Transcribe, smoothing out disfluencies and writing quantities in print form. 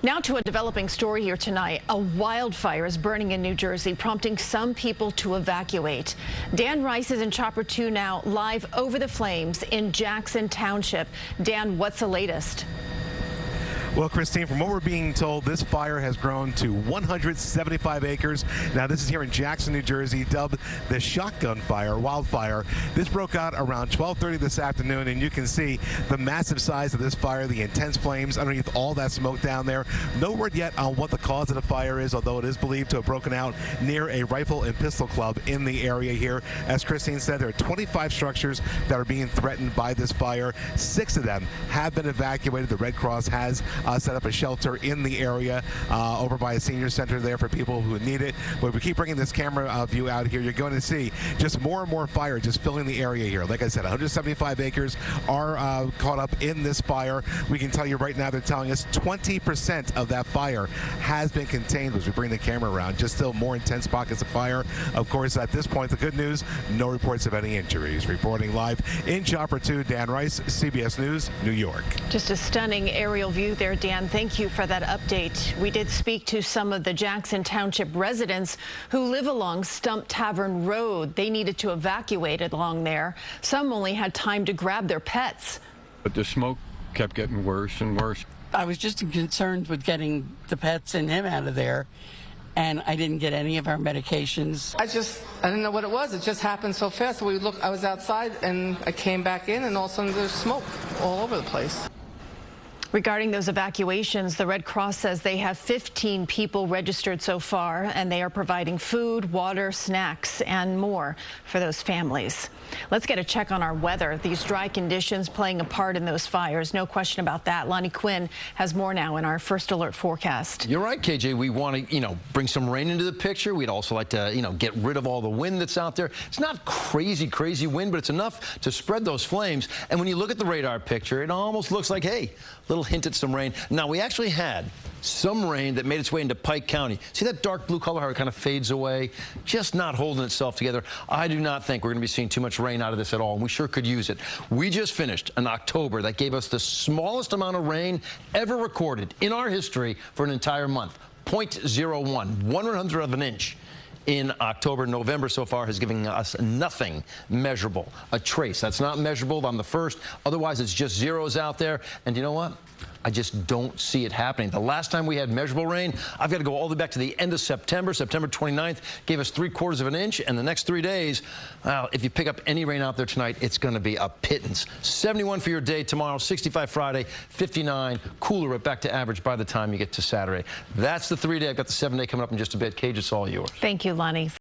Now to a developing story here tonight. A wildfire is burning in New Jersey, prompting some people to evacuate. Dan Rice is in Chopper 2 now, live over the flames in Jackson Township. Dan, what's the latest? Well, Christine, from what we're being told, this fire has grown to 175 acres. Now, this is here in Jackson, New Jersey, dubbed the shotgun fire, wildfire. This broke out around 12:30 this afternoon, and you can see the massive size of this fire, the intense flames underneath all that smoke down there. No word yet on what the cause of the fire is, although it is believed to have broken out near a rifle and pistol club in the area here. As Christine said, there are 25 structures that are being threatened by this fire. 6 of them have been evacuated. The Red Cross has set up a shelter in the area over by a senior center there for people who need it. But we keep bringing this camera view out here. You're going to see just more and more fire just filling the area here. Like I said, 175 acres are caught up in this fire. We can tell you right now, they're telling us 20% of that fire has been contained as we bring the camera around. Just still more intense pockets of fire. Of course, at this point, the good news, no reports of any injuries. Reporting live in Chopper 2, Dan Rice, CBS News, New York. Just a stunning aerial view there, Dan. Thank you for that update. We did speak to some of the Jackson Township residents who live along Stump Tavern Road. They needed to evacuate along there. Some only had time to grab their pets. But the smoke kept getting worse and worse. I was just concerned with getting the pets and him out of there, and I didn't get any of our medications. I didn't know what it was. It just happened so fast. I was outside and I came back in, and all of a sudden there's smoke all over the place. Regarding those evacuations, the Red Cross says they have 15 people registered so far, and they are providing food, water, snacks, and more for those families. Let's get a check on our weather. These dry conditions playing a part in those fires. No question about that. Lonnie Quinn has more now in our first alert forecast. You're right, KJ. We want to, bring some rain into the picture. We'd also like to, get rid of all the wind that's out there. It's not crazy wind, but it's enough to spread those flames. And when you look at the radar picture, it almost looks like, hey, little hint at some rain. Now, we actually had some rain that made its way into Pike County. See that dark blue color, how it kind of fades away? Just not holding itself together. I do not think we're going to be seeing too much rain out of this at all, and we sure could use it. We just finished an October that gave us the smallest amount of rain ever recorded in our history for an entire month. 0.01, 1/100th of an inch. In October. November so far has given us nothing measurable, a trace. That's not measurable on the 1st. Otherwise, it's just zeros out there. And you know what? I just don't see it happening. The last time we had measurable rain, I've got to go all the way back to the end of September. September 29th gave us 3/4 of an inch. And the next 3 days, well, if you pick up any rain out there tonight, it's going to be a pittance. 71 for your day tomorrow, 65 Friday, 59. Cooler, right back to average by the time you get to Saturday. That's the 3-day. I've got the 7-day coming up in just a bit. Cage, it's all yours. Thank you, Lonnie.